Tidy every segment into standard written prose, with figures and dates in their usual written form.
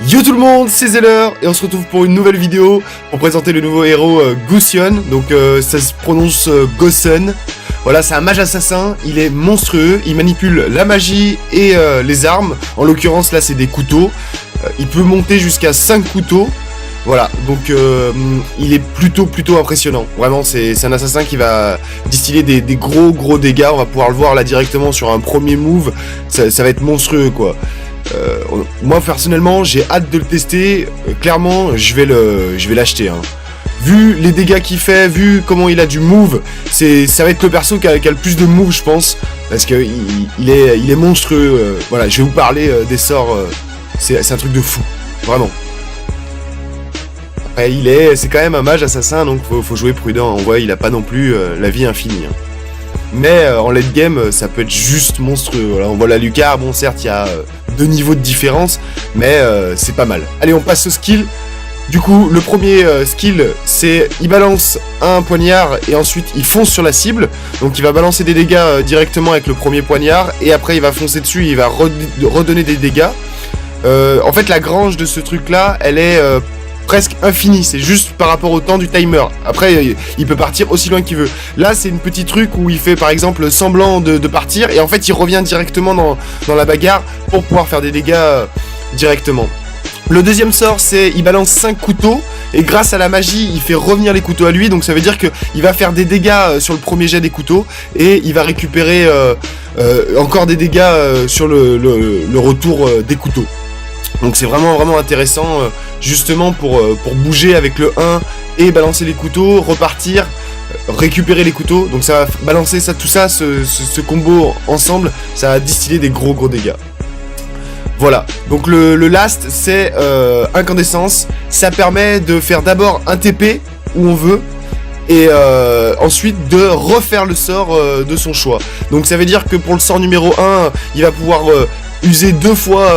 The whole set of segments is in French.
Yo tout le monde, c'est Zeller et on se retrouve pour une nouvelle vidéo pour présenter le nouveau héros Gusion. Donc ça se prononce Gosen. Voilà, c'est un mage assassin, il est monstrueux, il manipule la magie et les armes. En l'occurrence là c'est des couteaux. Il peut monter jusqu'à 5 couteaux. Voilà, donc il est plutôt impressionnant. Vraiment, c'est un assassin qui va distiller des gros dégâts. On va pouvoir le voir là directement sur un premier move. Ça va être monstrueux quoi. Moi personnellement j'ai hâte de le tester. Clairement je vais l'acheter hein. Vu les dégâts qu'il fait, vu comment il a du move, ça va être le perso qui a le plus de move je pense. Parce que il est monstrueux. Voilà, je vais vous parler des sorts. C'est un truc de fou, vraiment. Après c'est quand même un mage assassin, donc faut jouer prudent. On voit il a pas non plus la vie infinie hein. Mais en late game ça peut être juste monstrueux. Voilà, on voit la lucarne, bon certes il y a 2 niveaux de différence, mais c'est pas mal. Allez, on passe au skill. Du coup, le premier skill, c'est il balance un poignard et ensuite il fonce sur la cible. Donc il va balancer des dégâts directement avec le premier poignard et après il va foncer dessus et il va redonner des dégâts. En fait, la grange de ce truc-là, elle est presque infinie, c'est juste par rapport au temps du timer. Après, il peut partir aussi loin qu'il veut. Là, c'est une petite truc où il fait par exemple semblant de partir et en fait, il revient directement dans la bagarre pour pouvoir faire des dégâts directement. Le deuxième sort, c'est il balance 5 couteaux et grâce à la magie, il fait revenir les couteaux à lui. Donc ça veut dire que il va faire des dégâts sur le premier jet des couteaux et il va récupérer encore des dégâts sur le retour des couteaux. Donc c'est vraiment intéressant justement pour bouger avec le 1 et balancer les couteaux, repartir, récupérer les couteaux. Donc ça va balancer tout ça, ce combo ensemble, ça va distiller des gros dégâts. Voilà, donc le last c'est incandescence. Ça permet de faire d'abord un TP où on veut et ensuite de refaire le sort de son choix. Donc ça veut dire que pour le sort numéro 1, il va pouvoir user 2 fois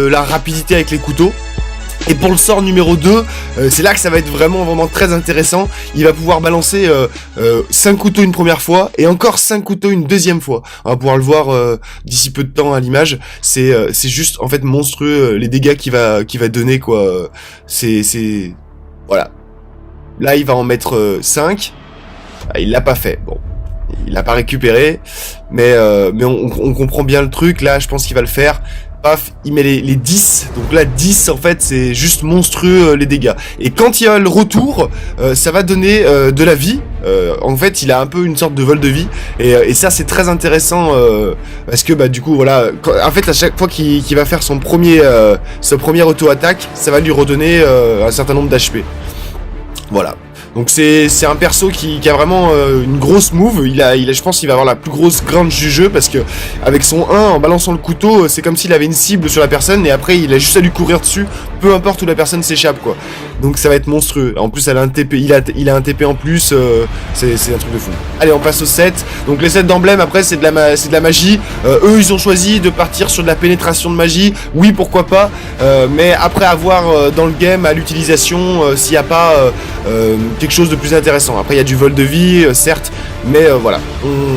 la rapidité avec les couteaux. Et pour le sort numéro 2, c'est là que ça va être vraiment très intéressant. Il va pouvoir balancer 5 couteaux une première fois et encore 5 couteaux une deuxième fois. On va pouvoir le voir d'ici peu de temps à l'image. C'est juste en fait monstrueux les dégâts qu'il va donner quoi. Voilà. Là il va en mettre 5. Il l'a pas fait. Bon. Il l'a pas récupéré. Mais on comprend bien le truc. Là je pense qu'il va le faire. Paf, il met les 10, donc là 10 en fait c'est juste monstrueux les dégâts. Et quand il y a le retour, ça va donner de la vie, en fait il a un peu une sorte de vol de vie, et ça c'est très intéressant, parce que bah du coup voilà, en fait à chaque fois qu'il va faire son premier auto-attaque, ça va lui redonner un certain nombre d'HP. Voilà. Donc c'est un perso qui a vraiment une grosse move. Je pense qu'il va avoir la plus grosse grange du jeu parce que avec son 1 en balançant le couteau, c'est comme s'il avait une cible sur la personne et après il a juste à lui courir dessus, peu importe où la personne s'échappe quoi. Donc ça va être monstrueux. En plus elle a un TP, il a un TP en plus, c'est un truc de fou. Allez, on passe au set. Donc les sets d'emblèmes après c'est de la magie. Eux ils ont choisi de partir sur de la pénétration de magie. Oui, pourquoi pas, mais après avoir dans le game à l'utilisation s'il n'y a pas quelque chose de plus intéressant. Après il y a du vol de vie certes, mais voilà,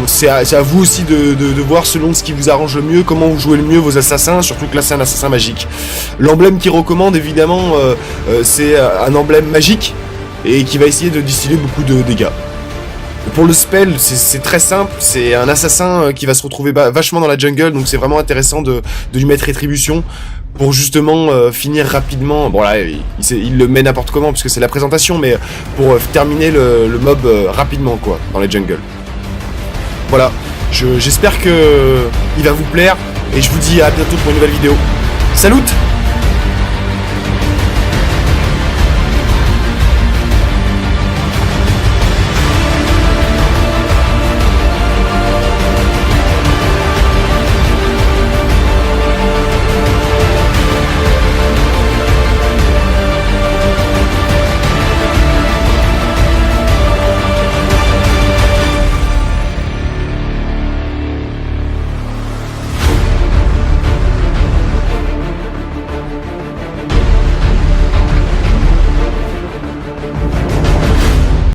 c'est à vous aussi de voir selon ce qui vous arrange le mieux, comment vous jouez le mieux vos assassins, surtout que là c'est un assassin magique. L'emblème qu'il recommande évidemment c'est un emblème magique et qui va essayer de distiller beaucoup de dégâts. Pour le spell, c'est très simple, c'est un assassin qui va se retrouver vachement dans la jungle, donc c'est vraiment intéressant de lui mettre rétribution pour justement finir rapidement. Bon là, il le met n'importe comment puisque c'est la présentation, mais pour terminer le mob rapidement quoi, dans les jungles. Voilà, j'espère que il va vous plaire et je vous dis à bientôt pour une nouvelle vidéo. Salut!